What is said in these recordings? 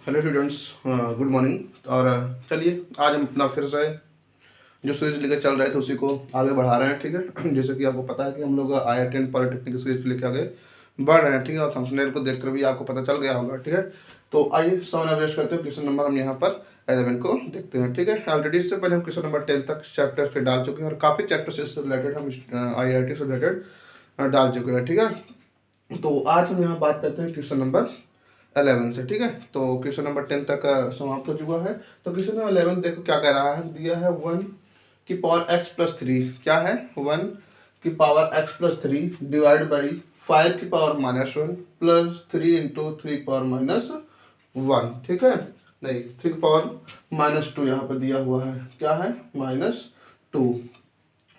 Hello students, good morning. और चलिए आज हम अपना फिर से जो सीरीज लेकर चल रहे थे उसी को आगे बढ़ा रहे हैं। ठीक है जैसे कि आपको पता है कि हम लोग IIT पॉलिटेक्निक सीरीज लेके आगे बढ़ रहे हैं। ठीक है, और थंबनेल को देखकर भी आपको पता चल गया होगा। ठीक है, तो आइए समय वेस्ट करते हो, क्वेश्चन नंबर हम यहाँ पर 11 को देखते हैं। ठीक है, ऑलरेडी इससे पहले हम क्वेश्चन नंबर 10 तक चैप्टर के डाल चुके हैं और काफ़ी चैप्टर से इससे रिलेटेड हम IIT से रिलेटेड डाल चुके हैं। ठीक है, तो आज हम यहाँ बात करते हैं क्वेश्चन नंबर 11 से। ठीक है, तो क्वेश्चन नंबर 10 तक समाप्त हो चुका है। तो क्वेश्चन नंबर 11 देखो क्या कह रहा है, दिया है 1 की पावर x+3। क्या है, 1 की पावर x+3 डिवाइड बाई 5 की पावर -1 प्लस 3 इंटू 3 की पावर -1। ठीक है, नहीं 3 की पावर -2 यहाँ पर दिया हुआ है। क्या है, -2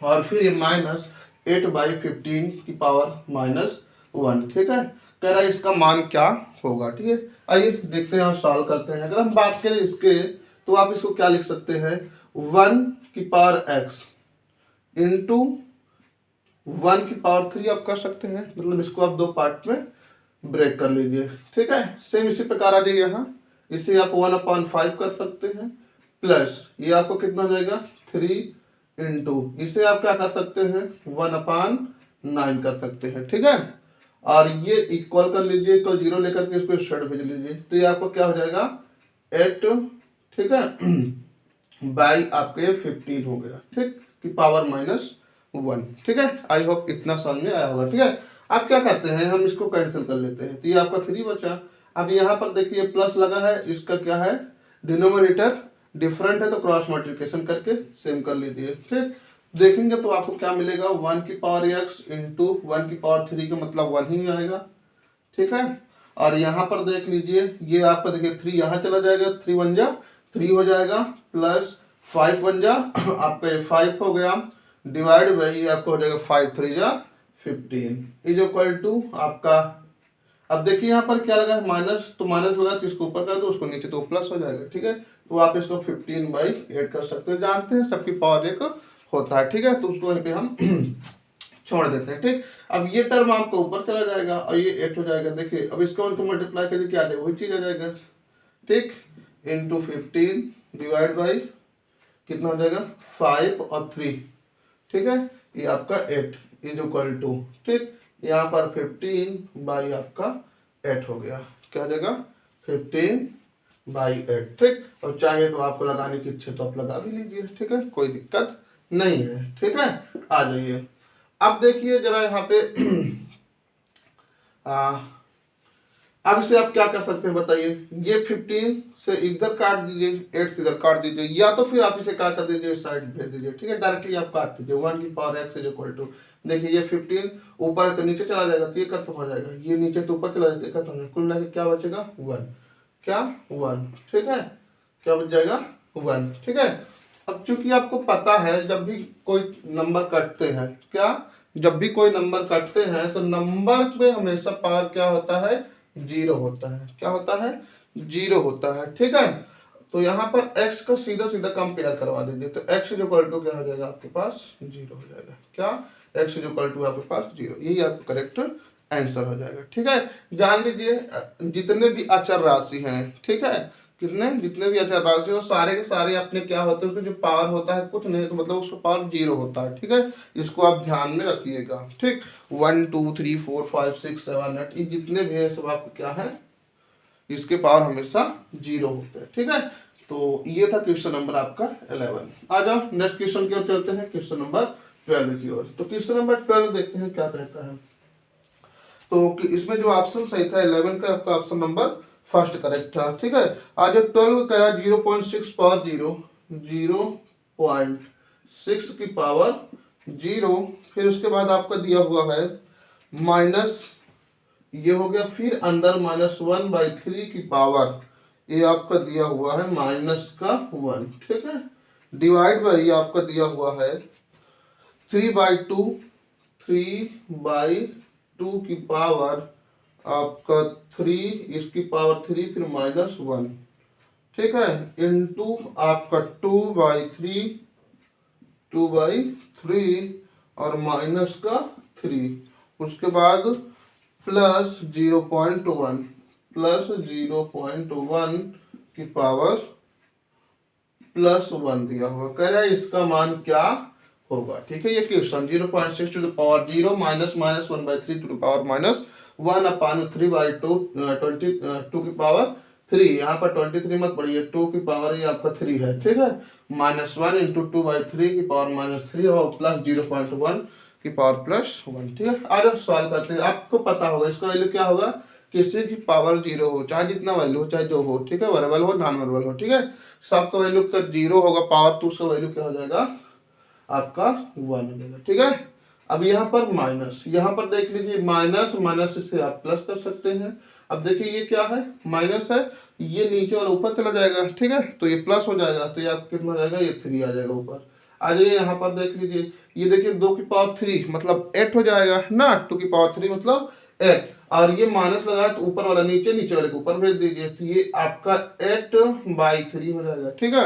और फिर ये -8/15 की पावर -1। ठीक है, कह रहा है इसका मान क्या होगा। ठीक है, आइए देखते हैं और सॉल्व करते हैं। अगर हम बात करें इसके तो आप इसको क्या लिख सकते हैं, 1 की पावर x इंटू 1 की पावर 3 आप कर सकते हैं। मतलब इसको आप दो पार्ट में ब्रेक कर लीजिए। ठीक है, सेम इसी प्रकार आ जाएगा यहाँ, इसे आप 1/5 कर सकते हैं प्लस ये आपको कितना हो जाएगा 3 इंटू इसे आप क्या कर सकते हैं 1/9 कर सकते हैं। ठीक है, और ये इक्वल कर लीजिए, इक्वल 0 लेकर के इसको स्ट्रेट भेज लीजिए तो ये आपको क्या हो जाएगा 8। ठीक है बाई आपके 15 हो गया। ठीक, की पावर -1। ठीक है, आई होप इतना समझ में आया होगा। ठीक है, आप क्या करते हैं, हम इसको कैंसिल कर लेते हैं तो ये आपका 3 बचा। अब यहाँ पर देखिए प्लस लगा है, इसका क्या है डिनोमिनेटर डिफरेंट है तो क्रॉस मल्टीप्लिकेशन करके सेम कर लीजिए। ठीक, देखेंगे तो आपको क्या मिलेगा 1 की पावर x इंटू 1 की पावर 3 का मतलब 1 ही आएगा। ठीक है, और यहाँ पर देख लीजिए ये आपका देखिए 3 यहाँ चला जाएगा, 3 1 जा 3 हो जाएगा प्लस 5 1 जा आपका ये 5 हो गया डिवाइड बाई आपका हो जाएगा 5 3 जा 15 इज इक्वल टू आपका। अब देखिए यहाँ पर क्या लगा है माइनस, तो माइनस लगा तो इसको ऊपर कर दो, उसको नीचे तो प्लस हो जाएगा। ठीक है, तो आप इसको 15/8 कर सकते हो। जानते हैं सबकी पावर एक होता है। ठीक है, तो उसको यहीं पे हम छोड़ देते हैं। ठीक, अब ये टर्म आपको ऊपर चला जाएगा और ये 8 हो जाएगा। देखिए अब इसको उनको मल्टीप्लाई करके क्या आ जाएगा, वही चीज आ जाएगा। ठीक, इंटू 15 डिवाइड बाई कितना हो जाएगा 5 और 3। ठीक है, ये आपका 8 इज इक्वल टू, ठीक यहाँ पर 15 बाई आपका 8 हो गया। क्या हो जाएगा 15/8। ठीक, और चाहे तो आपको लगाने की इच्छा तो आप लगा भी लीजिए। ठीक है, कोई दिक्कत नहीं है। ठीक है, आ जाइए अब देखिए जरा यहाँ पे अब इसे आप क्या कर सकते हैं बताइए, ये 15 से इधर काट दीजिए, 8 से इधर काट दीजिए, या तो फिर आप इसे क्या कर दीजिए साइड भेज दीजिए। ठीक है, डायरेक्टली आप काट दीजिए 1 की power x is equal to, देखिए ये 15 ऊपर है तो नीचे चला जाएगा तो ये खत्म हो जाएगा, ये नीचे तो ऊपर चला जाएगा तो खत्म हो जाएगा, कुल मिला के क्या बचेगा 1। क्या 1। ठीक है, क्या बच जाएगा 1। ठीक है, अब चूंकि आपको पता है जब भी कोई नंबर कटते हैं, क्या जब भी कोई नंबर कटते हैं तो नंबर पे हमेशा पावर क्या होता है 0 होता है। क्या होता है 0 होता है। ठीक है, तो यहाँ पर x का सीधा सीधा कंपेयर करवा दीजिए तो x इज इक्वल टू क्या हो जाएगा आपके पास 0 हो जाएगा। क्या x इज इक्वल टू आपके पास 0, यही आपका करेक्ट आंसर हो जाएगा। ठीक है, जान लीजिए जितने भी अचर राशि हैं, ठीक है जितने भी अचर राशि हो सारे के सारे अपने क्या होते हैं, उसका जो पावर होता है कुछ नहीं तो मतलब उसका पावर 0 होता है। ठीक है, इसको आप ध्यान में रखिएगा। ठीक, 1 2 3 4 5 6 7 8 ये जितने भी है सब आपको क्या है इसके पावर हमेशा 0 होते हैं। ठीक है, तो ये था क्वेश्चन नंबर आपका 11। आ जाओ नेक्स्ट क्वेश्चन की ओर चलते हैं, क्वेश्चन नंबर 12 की ओर। तो क्वेश्चन नंबर 12 देखते हैं क्या कहता है। तो इसमें जो ऑप्शन सही था 11 का आपका ऑप्शन नंबर फर्स्ट करेक्ट था। ठीक है, आज 12 कह रहा है 0.6 पावर 0 0.6 की पावर 0, फिर उसके बाद आपका दिया हुआ है माइनस ये हो गया, फिर अंदर -1/3 की पावर ये आपका दिया हुआ है -1। ठीक है, डिवाइड बाई आपका दिया हुआ है 3/2 3/2 की पावर आपका 3 इसकी पावर 3 फिर -1। ठीक है, इनटू आपका 2/3 2/3 और -3, उसके बाद प्लस 0.1। प्लस 0.1 की पावर प्लस 1 दिया हुआ। कह रहा है इसका मान क्या होगा। ठीक है, ये question 0.6 to the power 0 minus minus 1/3 to the power minus 1/3/2 2 की पावर 3। यहाँ पर 23 मत पढ़िए, 2 की पावर ये आपका 3 है। ठीक है, -1 इंटू 2/3 की पावर -3 और प्लस 0.1 की पावर प्लस 1। ठीक है, आज सॉल्व करते हैं। आपको पता होगा इसका वैल्यू क्या होगा, किसी की पावर 0 हो, चाहे जितना वैल्यू हो, चाहे जो हो। ठीक है, वर्बल हो नॉन वर्बल हो। ठीक है, सबका वैल्यू का 0 होगा पावर, तो उसका वैल्यू क्या हो जाएगा आपका 1 हो जाएगा। ठीक है, अब यहाँ पर माइनस, यहाँ पर देख लीजिए माइनस माइनस से आप प्लस कर सकते हैं। अब देखिए ये क्या है, माइनस है, ये नीचे और ऊपर चला जाएगा। ठीक है, तो ये प्लस हो जाएगा, तो ये आप कितना हो जाएगा, ये 3 आ जाएगा ऊपर। आ जाइए यहाँ पर देख लीजिए, ये देखिए 2 की पावर 3 मतलब 8 हो जाएगा ना, 2 की पावर 3 मतलब 8, और ये माइनस लगा तो ऊपर वाला नीचे, नीचे वाले को ऊपर भेज दीजिए, तो ये आपका 8/3 हो जाएगा। ठीक है,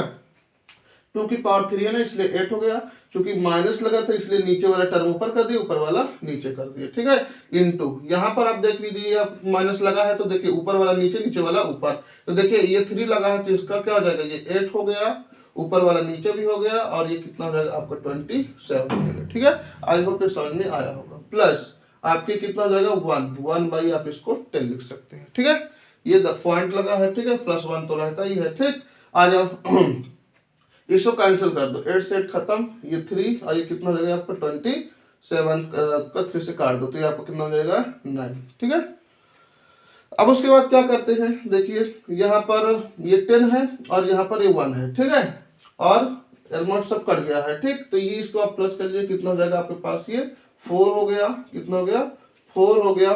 2 की पावर 3 है ना, इसलिए 8 हो गया। क्योंकि माइनस लगा था इसलिए नीचे वाला टर्म ऊपर कर दिया, ऊपर वाला नीचे कर दिया। ठीक है, इनटू यहाँ पर आप देख लीजिए, माइनस लगा है तो देखिए ऊपर वाला नीचे, नीचे वाला ऊपर। तो देखिए ये 3 लगा है तो इसका क्या हो जाएगा, ये 8 हो गया, ऊपर वाला नीचे भी हो गया, और ये कितना हो जाएगा आपका 27 हो जाएगा। ठीक है, आई होप ये समझ में आया होगा। प्लस आपके कितना हो जाएगा 1 आप इसको 10 लिख सकते हैं। ठीक है, ये पॉइंट लगा है। ठीक है, +1 तो रहता ही है। ठीक, आ जाओ इसको कैंसिल कर दो, 8 से 8 खत्म, ये 3 और ये कितना हो जाएगा आपका 27 का 3 से काट दो, तो ये आपको कितना हो जाएगा 9। ठीक है, अब उसके बाद क्या करते हैं, देखिए यहाँ पर ये 10 है और यहाँ पर ये 1 है। ठीक है, और एलमोट सब कट गया है। ठीक, तो ये इसको आप प्लस कर लीजिए, कितना हो जाएगा आपके पास, ये 4 हो गया। कितना हो गया, 4 हो गया।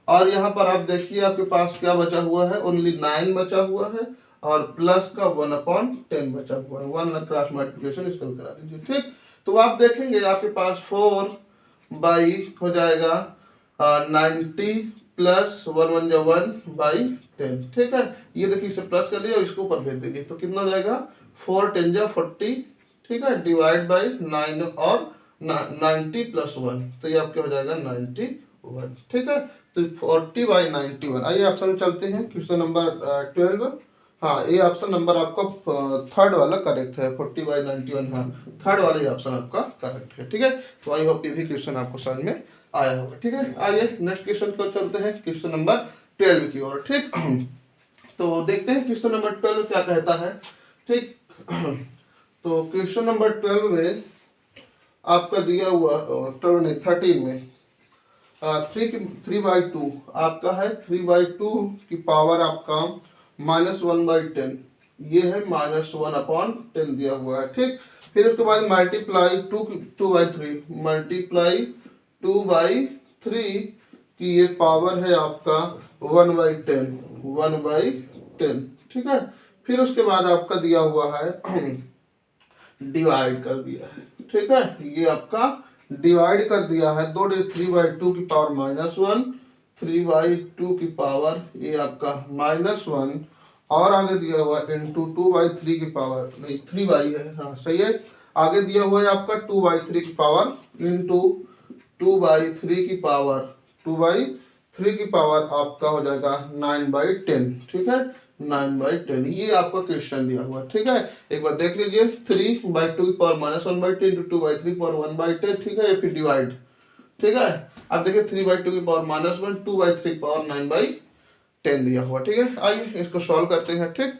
और यहाँ पर आप देखिए आपके पास क्या बचा हुआ है, ओनली 9 बचा हुआ है, और प्लस का 1/10 बचा हुआ है। 1 क्रॉस मल्टीप्लिकेशन इसको करा दीजिए। ठीक, तो आप देखेंगे आपके पास 4 बाई हो जाएगा 90 प्लस 1/1 ठीक है, ये देखिए इसे प्लस कर दिया और इसको ऊपर भेज दीजिए, तो कितना हो जाएगा 4×10 = 40। ठीक है, डिवाइड बाई 9 और 90 + 1, तो ये आपके हो जाएगा 91। ठीक है, तो 40/91। आइए ऑप्शन में चलते हैं, क्वेश्चन नंबर 12। हाँ, ये ऑप्शन नंबर आपका थर्ड वाला करेक्ट है, 40/91। हाँ, थर्ड वाला ये ऑप्शन आपका करेक्ट है। ठीक है, तो आई होप ये भी क्वेश्चन आपको समझ में आया होगा। ठीक है, आइए नेक्स्ट क्वेश्चन को चलते हैं, क्वेश्चन नंबर 12 की ओर। ठीक, तो देखते हैं क्वेश्चन नंबर 12 क्या कहता है। ठीक, तो क्वेश्चन नंबर 12 में आपका दिया हुआ 12 नहीं 13 में 3/2 आपका है, 3/2 की पावर आपका -1/10, ये है -1/10 दिया हुआ है। ठीक, फिर उसके बाद मल्टीप्लाई 2/3 मल्टीप्लाई 2/3 की ये पावर है आपका 1/10। ठीक है, फिर उसके बाद आपका दिया हुआ है डिवाइड कर दिया है। ठीक है, ये आपका डिवाइड कर दिया है, 3/2 की पावर -1, 3/2 की पावर ये आपका -1, और आगे दिया हुआ इंटू 2/3 की पावर नहीं 3/, है हाँ सही है, आगे दिया हुआ है आपका 2/3 की पावर इंटू 2/3 की पावर 2/3 की पावर आपका हो जाएगा 9/10। ठीक है, 9/10 ये आपका क्वेश्चन दिया हुआ। ठीक है, एक बार देख लीजिए, 3/2 की पावर -1/10 इंटू 2/3 की पावर 1/10। ठीक है, ये फिर डिवाइड। ठीक है, अब देखिए 3/2 की पावर -1, 2/3 की पावर 9/10 दिया हुआ। ठीक है, आइए इसको सॉल्व करते हैं। ठीक,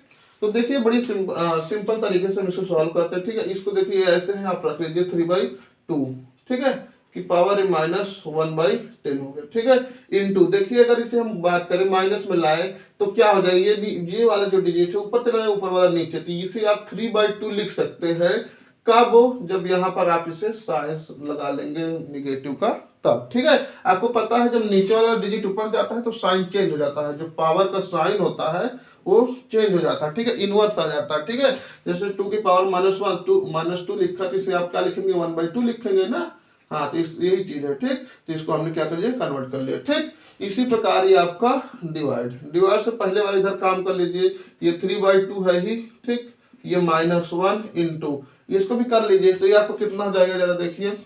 तो देखिए बड़ी सिंपल तरीके से हम इसको सॉल्व करते हैं। ठीक है, इसको देखिए ऐसे है, आप रख लीजिए 3/2। ठीक है, की पावर -1/10 हो गया। ठीक है, इनटू देखिए अगर इसे हम बात करें माइनस में लाए तो क्या हो जाएगा, ये वाला जो डिजिट है ऊपर चला जाए, ऊपर वाला नीचे, तो इसे आप 3/2 लिख सकते हैं। कब, जब यहाँ पर आप इसे साइन लगा लेंगे निगेटिव का, तब। ठीक है, आपको पता है जब नीचे वाला डिजिट ऊपर जाता है तो साइन चेंज हो जाता है, जो पावर का साइन होता है वो चेंज हो जाता है। ठीक है, इनवर्स आ जाता है। ठीक है, जैसे 2 की पावर -2 लिखा, तो इसे आप क्या लिखेंगे 1/2 लिखेंगे ना। हाँ, तो यही चीज है। ठीक, तो इसको हमने क्या कर लिया, कन्वर्ट कर लिया। ठीक, इसी प्रकार ये आपका डिवाइड से पहले वाले इधर काम कर लीजिए, ये 3/2 है ही। ठीक, ये -1 इंटू इसको भी कर लीजिए, तो ये आपको कितना हो जाएगा जरा देखिए,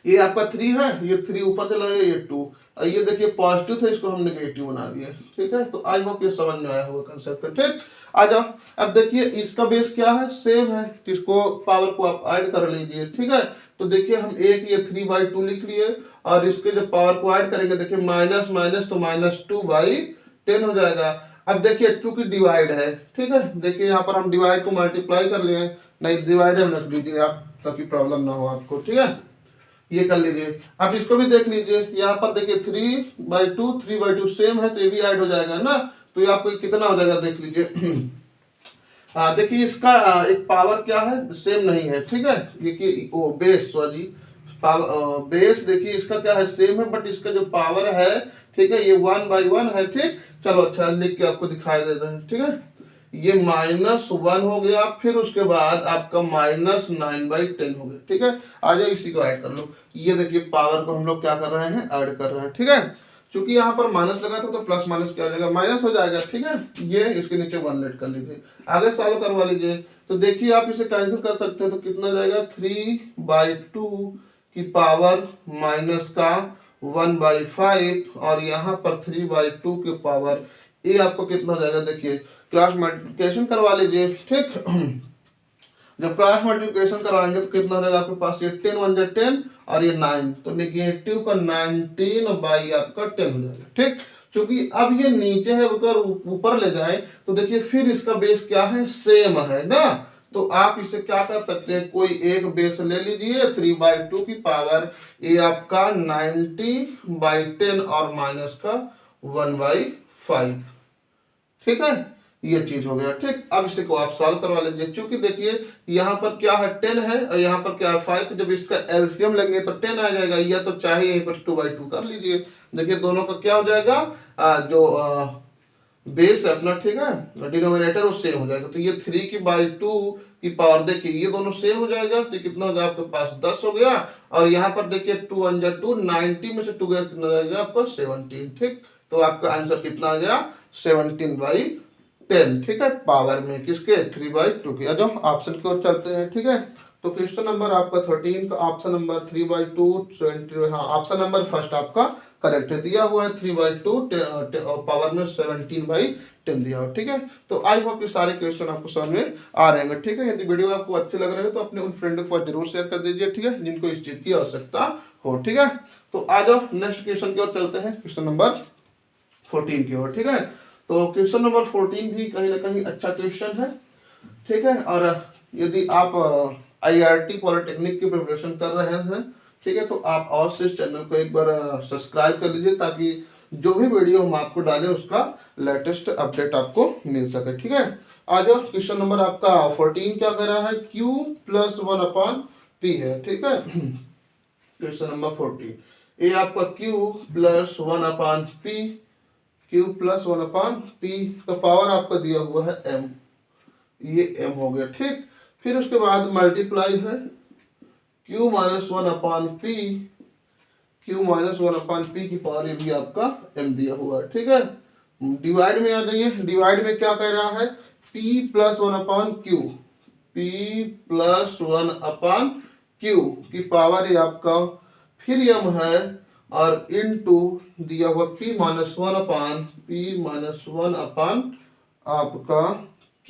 ये आपका 3 है, ये 3 ऊपर चला गया, ये 2, और ये देखिए पॉजिटिव था, इसको हम नेगेटिव बना दिए। ठीक है, तो आई होप ये समझ में आया होगा कंसेप्ट। ठीक, आ जाओ। अब देखिए इसका बेस क्या है, सेम है, तो इसको पावर को आप ऐड कर लीजिए। ठीक है, तो देखिए हम एक ये 3/2 लिख लिए, और इसके जो पावर को ऐड करेंगे देखिए माइनस माइनस तो -2/10 हो जाएगा। अब देखिए चूंकि डिवाइड है, ठीक है, देखिए यहाँ पर हम डिवाइड को मल्टीप्लाई कर लिए, नहीं डिवाइड में रख लीजिए आप, ताकि प्रॉब्लम ना हो आपको। ठीक है, ये कर लीजिए। अब इसको भी देख लीजिए, यहाँ पर देखिए 3/2 सेम है, तो ये भी ऐड हो जाएगा ना, तो ये आपको कितना हो जाएगा देख लीजिए। देखिए इसका एक पावर क्या है, सेम नहीं है। ठीक है, देखिए वो बेस, सॉरी बेस देखिए इसका क्या है, सेम है, बट इसका जो पावर है, ठीक है, ये 1/1 है। ठीक, चलो अच्छा लिख के आपको दिखाई दे रहे हैं। ठीक है, ये -1 हो गया, फिर उसके बाद आपका -9/10 हो गया। ठीक है, आ जाओ इसी को ऐड कर लो। ये देखिए पावर को हम लोग क्या कर रहे हैं, ऐड कर रहे हैं। ठीक है, चूंकि यहाँ पर माइनस लगा था तो प्लस माइनस क्या हो जाएगा, माइनस हो जाएगा। ठीक है, ये इसके नीचे 1 लेट कर लीजिए, आगे सॉल्व करवा लीजिए। तो देखिए आप इसे कैंसिल कर सकते हैं, तो कितना जाएगा 3/2 की पावर माइनस का 1/5, और यहाँ पर 3/2 की पावर, ये आपको कितना हो जाएगा देखिए, क्रॉस मल्टीप्लिकेशन करवा लीजिए। ठीक, जब क्रॉस मल्टीप्लिकेशन करवाएंगे तो कितना हो जाएगा आपके पास, ये 10 1 10 और ये 9, तो नेगेटिव का 19 बाई आपका 10 हो जाएगा। ठीक, क्योंकि अब ये नीचे है, अगर ऊपर ले जाए तो देखिए फिर इसका बेस क्या है, सेम है ना, तो आप इसे क्या कर सकते हैं, कोई एक बेस ले लीजिए, 3/2 की पावर, ये आपका 90/10 और माइनस का 1/5। ठीक है, ये चीज हो गया। ठीक, अब इसे को आप सॉल्व करवा लीजिए। चूंकि देखिए यहाँ पर क्या है 10 है, और यहाँ पर क्या है 5, जब इसका एलसीएम लेंगे तो 10 आ जाएगा, या तो चाहे यहीं पर 2/2 कर लीजिए। देखिए दोनों का क्या हो जाएगा, जो बेस है अपना, ठीक है, डिनोमिनेटर वो सेम हो जाएगा। तो ये 3/2 की पावर देखिए ये दोनों सेम हो जाएगा, तो कितना हो गया आपके पास 10 हो गया, और यहाँ पर देखिए 2 1 2, 90 में से 2 गया, कितना जाएगा आपका 17। ठीक, तो आपका आंसर कितना आ गया, 17/10। ठीक है, पावर में किसके, 3/2 के। अब हम ऑप्शन की ओर चलते हैं। ठीक है, तो क्वेश्चन नंबर आपका 13 का ऑप्शन नंबर 3/2 20, हाँ ऑप्शन नंबर फर्स्ट आपका करेक्ट है, दिया हुआ है 3/2 पावर में 17/10 दिया हुआ। ठीक है, तो आई होप ये सारे क्वेश्चन आपको समझ में आ रहे हैं। ठीक है, यदि वीडियो आपको अच्छे लग रहे हो तो अपने उन फ्रेंड को जरूर शेयर कर दीजिए। ठीक है, जिनको इस चीज की आवश्यकता हो। ठीक है, तो आ जाओ नेक्स्ट क्वेश्चन की ओर चलते हैं, क्वेश्चन नंबर 14 की ओर। ठीक है, तो क्वेश्चन नंबर 14 भी कहीं ना कहीं अच्छा क्वेश्चन है। ठीक है, और यदि आप IRT पॉलिटेक्निक की प्रिपरेशन कर रहे हैं, ठीक है, तो आप और से इस चैनल को एक बार सब्सक्राइब कर लीजिए, ताकि जो भी वीडियो हम आपको डालें उसका लेटेस्ट अपडेट आपको मिल सके। ठीक है, आज क्वेश्चन नंबर आपका 14 क्या कह रहा है, Q + 1/P है। ठीक है, क्वेश्चन नंबर 14, ये आपका Q + 1/P, Q + 1/P का पावर आपका दिया हुआ है M, ये M हो गया। ठीक, फिर उसके बाद मल्टीप्लाई है Q - 1/P, Q - 1/P की पावर, ये भी आपका M दिया हुआ है। ठीक है, डिवाइड में आ जाइए, डिवाइड में क्या कह रहा है, P + 1/Q, P + 1/Q की पावर ये आपका फिर M है, और इनटू दिया हुआ P - 1/P - 1 आपका Q,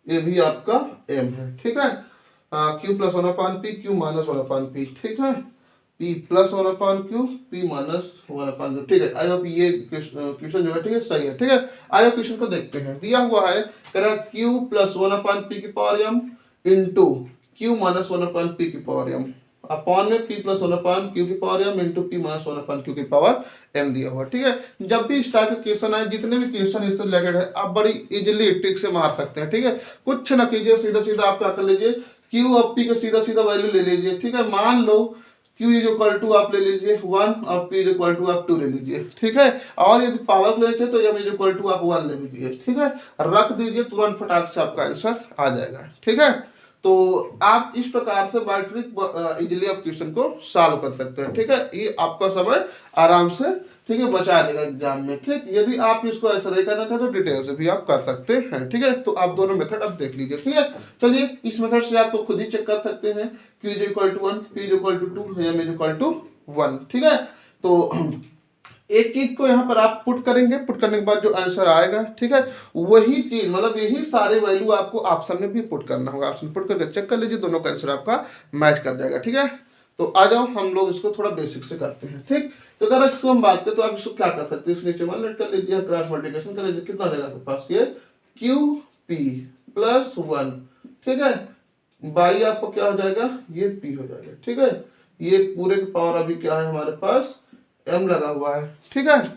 ये भी आपका M है। ठीक है, Q + 1/P, Q - 1/P। ठीक है, P + 1/Q, P - 1/Q। ठीक है, आई होप ये क्वेश्चन जो है ठीक है सही है। ठीक है, आइए क्वेश्चन को देखते हैं। दिया हुआ है कह रहा है Q + 1/P की power M into Q - 1/P की पावर M, अपॉन में P + 1/Q की power M into P - 1/Q की पावर M दिया हुआ। ठीक है, जब भी इस टाइप के क्वेश्चन आए, जितने भी क्वेश्चन इससे रिलेटेड है, आप बड़ी इजीली ट्रिक से मार सकते हैं। ठीक है, कुछ ना कीजिए, सीधा सीधा आप क्या कर लीजिए, Q और P का सीधा सीधा वैल्यू ले लीजिए। ठीक है, मान लो Q = आप ले लीजिए 1 और P = आप 2 ले लीजिए। ठीक है, और यदि पावर को लेते तो M = आप 1 ले लीजिए। ठीक है, रख दीजिए, तुरंत फटाक से आपका आंसर आ जाएगा। ठीक है, तो आप इस प्रकार से बाय ट्रिक इजीली आप क्वेश्चन को सॉल्व कर सकते हैं। ठीक है, ये आपका समय आराम से, ठीक है, बचा देगा एग्जाम में। ठीक, यदि आप इसको ऐसा नहीं करना चाहते तो डिटेल से भी आप कर सकते हैं। ठीक है, तो आप दोनों मेथड आप देख लीजिए। ठीक है, चलिए इस मेथड से आप तो खुद ही चेक कर सकते हैं Q = 1, P = 2, M = 1। ठीक है, तो एक चीज को यहाँ पर आप पुट करेंगे, पुट करने के बाद जो आंसर आएगा, ठीक है, वही चीज मतलब यही सारे वैल्यू आपको ऑप्शन में भी पुट करना होगा। ऑप्शन पुट करके चेक कर लीजिए, दोनों का आंसर आपका मैच कर जाएगा। ठीक है, तो आ जाओ हम लोग इसको थोड़ा बेसिक से करते हैं। ठीक, तो अगर इसको हम बात करें तो आप इसको क्या कर सकते हैं, इस नीचे 1 लेट कर लीजिए, क्रॉस मल्टीप्लिकेशन कर लीजिए, कितना हो जाएगा आपके पास ये क्यू पी प्लस 1, ठीक है, बाई आपको क्या हो जाएगा ये पी हो जाएगा। ठीक है, ये पूरे के पावर अभी क्या है हमारे पास m लगा हुआ है। ठीक है,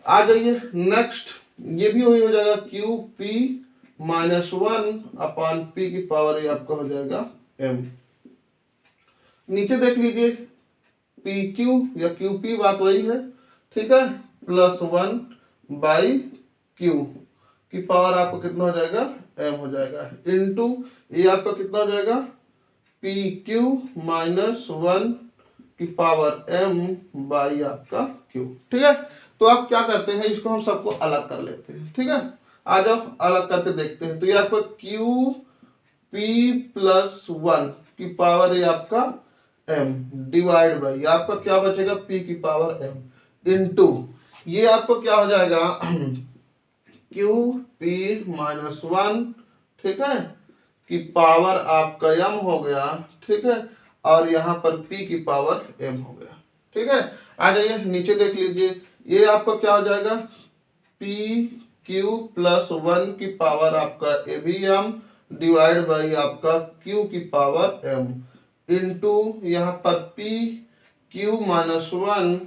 आ जाइए नेक्स्ट, ये भी वही हो जाएगा Q P minus 1 upon P की पावर ये आपका हो जाएगा m। नीचे देख लीजिए पी क्यू या क्यू पी बात वही है। ठीक है, प्लस 1 बाई क्यू की पावर आपको कितना हो जाएगा m हो जाएगा, इनटू ये आपका कितना हो जाएगा पी क्यू माइनस 1 की पावर m बाई आपका q। ठीक है, तो आप क्या करते हैं, इसको हम सबको अलग कर लेते हैं। ठीक है, आ जाओ अलग करके देखते हैं। तो ये आपका q p प्लस 1 की पावर है आपका m डिवाइड बाई आपका क्या बचेगा p की पावर m इनटू ये आपको क्या हो जाएगा q p माइनस 1, ठीक है, की पावर आपका m हो गया। ठीक है, और यहाँ पर p की पावर m हो गया। ठीक है, आ जाइए नीचे देख लीजिए, ये आपका क्या हो जाएगा p q प्लस 1 की पावर आपका a भी m डिवाइड बाई आपका q की पावर m इनटू यहाँ पर p q माइनस 1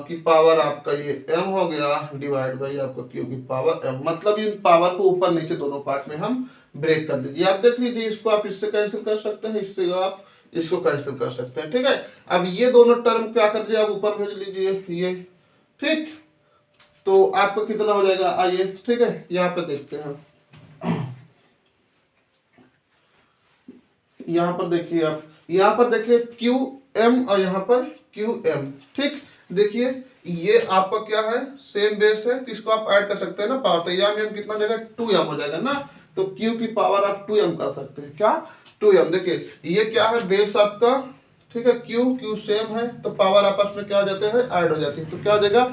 की पावर आपका ये m हो गया डिवाइड बाई आपका q की पावर m। मतलब इन पावर को ऊपर नीचे दोनों पार्ट में हम ब्रेक कर दीजिए। आप देख लीजिए, इसको आप इससे कैंसिल कर सकते हैं, इससे आप इसको कैंसिल कर सकते हैं। ठीक है, अब ये दोनों टर्म क्या कर दिए आप ऊपर भेज लीजिए ये। ठीक, तो आपको कितना हो जाएगा आइए, ठीक है, यहाँ पे देखते हैं। यहाँ पर देखिए आप, यहाँ पर देखिए क्यू एम और यहाँ पर क्यू एम। ठीक, देखिए ये आपका क्या है सेम बेस है, तो इसको आप ऐड कर सकते हैं ना पावर, तो यहाँ में कितना हो जाएगा 2m हो जाएगा ना, तो q की पावर आप 2m कर सकते हैं। क्या 2m, देखिए ये क्या है बेस आपका, ठीक है, q सेम है तो पावर आपस में क्या हो जाते हैं ऐड हो जाती है, तो क्या हो जाएगा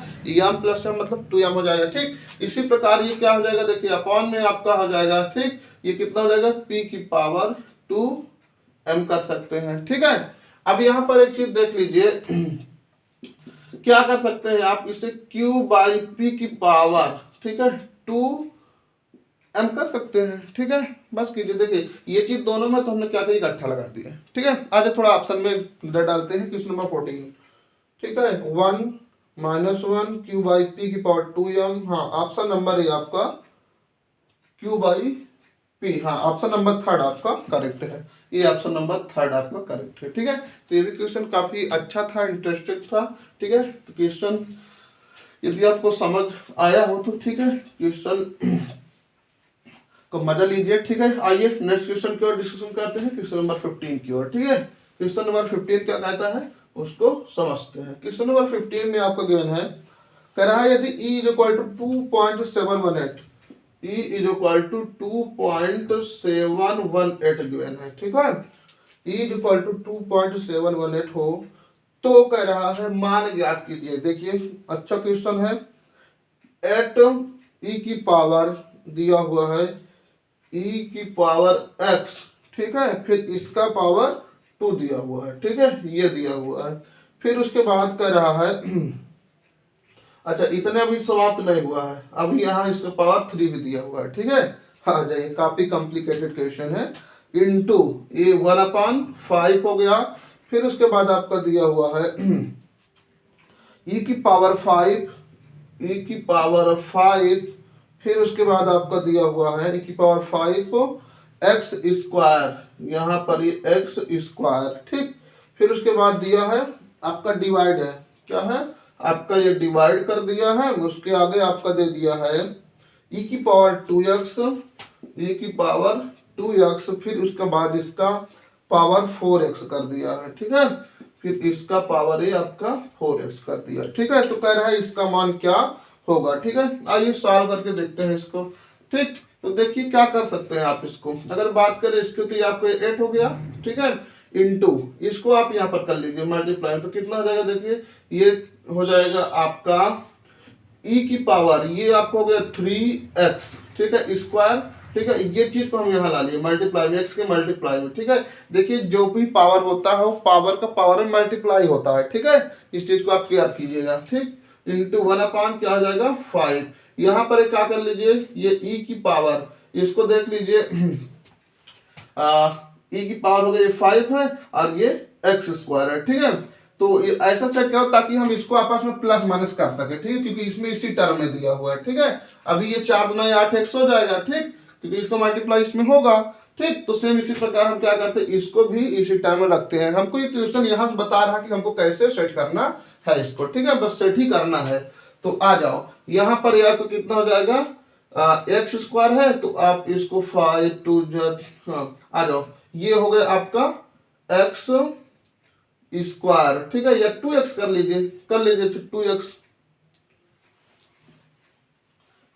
m प्लस m मतलब 2m हो जाएगा। ठीक, इसी प्रकार ये क्या हो जाएगा देखिए अपॉन में आपका हो जाएगा। ठीक, ये कितना हो जाएगा p की पावर 2m कर सकते हैं। ठीक है, अब यहाँ पर एक चीज देख लीजिए, क्या कर सकते हैं आप इसे q बाई पी की पावर, ठीक है, 2m कर सकते हैं। ठीक है, बस कीजिए, देखिए ये चीज दोनों में तो हमने क्या किया इकट्ठा लगा दिया। ठीक है, आज थोड़ा ऑप्शन में इधर डालते हैं, क्वेश्चन नंबर 14। ठीक है, 1 माइनस 1 q बाई पी की पावर 2m। हाँ, ऑप्शन नंबर है आपका q बाई पी। हाँ, ऑप्शन नंबर 3 आपका करेक्ट है, ये ऑप्शन नंबर 3 आपका करेक्ट है। ठीक है, तो ये भी क्वेश्चन काफी अच्छा था, इंटरेस्टिंग था। ठीक है, तो क्वेश्चन यदि आपको समझ आया हो तो ठीक है, क्वेश्चन को मजा लीजिए। ठीक है, आइए नेक्स्ट क्वेश्चन की ओर डिस्कशन करते हैं, क्वेश्चन नंबर 15 की ओर। ठीक है, क्वेश्चन नंबर 15 क्या कहता है उसको समझते हैं। क्वेश्चन नंबर 15 में आपका गिवन है, कह रहा है यदि E is equal to 2.718, E is equal to 2.718 given है। ठीक है, E इज इक्वल टू 2.718 हो तो कह रहा है मान ज्ञात कीजिए। देखिए अच्छा क्वेश्चन है, एट E की पावर दिया हुआ है e की पावर x, ठीक है, फिर इसका पावर 2 दिया हुआ है। ठीक है, ये दिया हुआ है, फिर उसके बाद कह रहा है अच्छा इतने अभी समाप्त नहीं हुआ है, अभी यहाँ इसका पावर 3 भी दिया हुआ है। ठीक है, हाँ जाइए, काफी कॉम्प्लिकेटेड क्वेश्चन है। इनटू ये 1/5 हो गया, फिर उसके बाद आपका दिया हुआ है e की पावर 5, e की पावर 5, फिर उसके बाद आपका दिया हुआ है e की पावर 5 एक्स स्क्वायर, यहाँ पर ये एक्स स्क्वायर। ठीक, फिर उसके बाद दिया है आपका डिवाइड है, क्या है आपका ये डिवाइड कर दिया है, उसके आगे आपका दे दिया है e की पावर 2x, e की पावर 2x, फिर उसके बाद इसका पावर 4x कर दिया है। ठीक है, फिर इसका पावर ये आपका 4x कर दिया। ठीक है, तो कह रहा है इसका मान क्या होगा। ठीक है, आइए सॉल्व करके देखते हैं इसको। ठीक, तो देखिए क्या कर सकते हैं आप इसको, अगर बात करें इसको तो ये आपको 8 हो गया। ठीक है, इंटू इसको आप यहाँ पर कर लीजिए मल्टीप्लाई, तो कितना हो जाएगा देखिए, ये हो जाएगा आपका ई की पावर, ये आपको हो गया 3x, ठीक है, स्क्वायर, ठीक है। ये चीज को हम यहाँ ला लिए मल्टीप्लाई में, x के मल्टीप्लाई में, ठीक है। देखिए जो भी पावर होता है वो पावर का पावर में मल्टीप्लाई होता है, ठीक है। इस चीज को आप क्लियर कीजिएगा, ठीक। इंटू 1/, क्या हो जाएगा 5। यहाँ पर एक क्या कर लीजिए, ये e की पावर, इसको देख लीजिए, e की पावर हो गई 5 है और ये x स्क्वायर है, ठीक है। तो ऐसा सेट करो ताकि हम इसको आपस में प्लस माइनस कर सके, ठीक है, क्योंकि इसमें इसी टर्म में दिया हुआ है, ठीक है। अभी ये 4 गुना 8 x हो जाएगा, ठीक, क्योंकि इसको मल्टीप्लाई इसमें होगा, ठीक। तो सेम इसी प्रकार हम क्या करते हैं, इसको भी इसी टर्म में रखते हैं। हमको ये क्वेश्चन यहाँ से बता रहा है कि हमको कैसे सेट करना है इसको, ठीक है, बस सेट ही करना है। तो आ जाओ यहाँ पर, या तो कितना हो जाएगा, एक्स स्क्वायर है तो आप इसको 5 2 आ जाओ, ये हो गया आपका एक्स स्क्वायर, ठीक है, या 2x कर लीजिए 2x।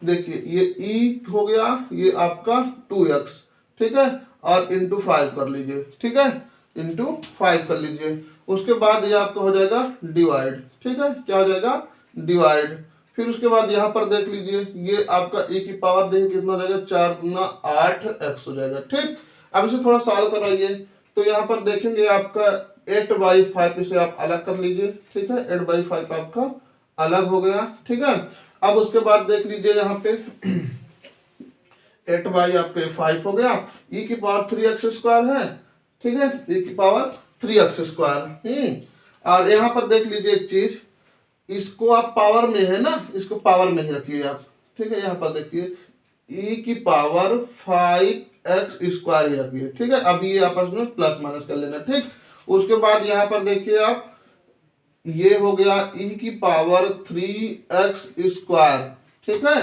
देखिए ये e हो गया, ये आपका 2x, ठीक है, और इंटू 5 कर लीजिए, ठीक है, इंटू 5 कर लीजिए। उसके बाद ये आपका हो जाएगा डिवाइड, ठीक है, क्या हो जाएगा डिवाइड। फिर उसके बाद यहाँ पर देख लीजिए, ये आपका e की पावर देखिए कितना हो जाएगा, 4 गुना 8x हो जाएगा, ठीक। अब इसे थोड़ा सॉल्व कराइए, तो यहाँ पर देखेंगे आपका 8/5 इसे आप अलग कर लीजिए, ठीक है, 8/5 आपका अलग हो गया, ठीक है। अब उसके बाद देख लीजिए यहाँ पे 8/5 हो गया, e की पावर 3x स्क्वायर है, ठीक है, e की पावर 3x स्क्वायर। और यहाँ पर देख लीजिए एक चीज, इसको आप पावर में है ना, इसको पावर में ही रखिए आप, ठीक है। यहाँ पर देखिए e की पावर 5x स्क्वायर ही रखिए, ठीक है। अब ये आपस में प्लस माइनस कर लेना, ठीक। उसके बाद यहाँ पर देखिए आप, ये हो गया e की पावर 3x स्क्वायर, ठीक है,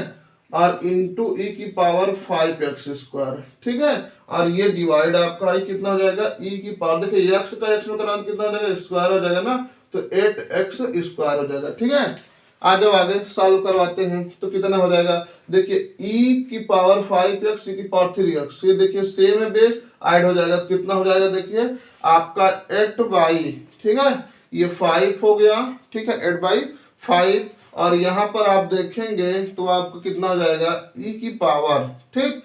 और इंटू e की पावर 5x स्क्वायर, ठीक है। और ये डिवाइड आपका ही कितना हो जाएगा, e की पावर, देखिए x का x में कराना कितना हो जाएगा, स्क्वायर हो जाएगा ना, तो 8x स्क्वायर हो जाएगा, ठीक है। आज जब आगे सॉल्व करवाते हैं तो कितना हो जाएगा, देखिए e की पावर 5x, e की पावर 3x, ये देखिए सेम है, बेस ऐड हो जाएगा, तो कितना हो जाएगा देखिए आपका 8/, ठीक है, ये 5 हो गया, ठीक है, 8/5। और यहाँ पर आप देखेंगे तो आपको कितना हो जाएगा, e की पावर, ठीक,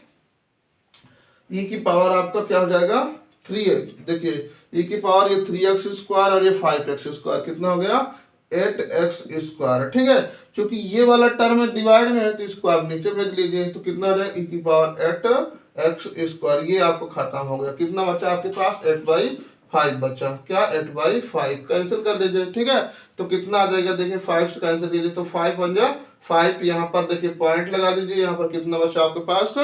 e की पावर आपका क्या हो जाएगा 3, देखिए e की पावर ये 3x स्क्वायर और ये 5x स्क्वायर, कितना हो गया 8x स्क्वायर, ठीक है। क्योंकि ये वाला टर्म डिवाइड में है तो इसको आप नीचे भेज लीजिए, तो कितना हो जाएगा, e की पावर 8x स्क्वायर, ये आपको खत्म हो गया। कितना बचा आपके पास, 8/5 बचा, क्या 8/5 कैंसिल कर दीजिए, ठीक है। तो कितना आ जाएगा, देखिए 5 से कैंसिल कीजिए तो 5 बन जाए 5, यहाँ पर देखिए पॉइंट लगा दीजिए, यहाँ पर कितना बचा आपके पास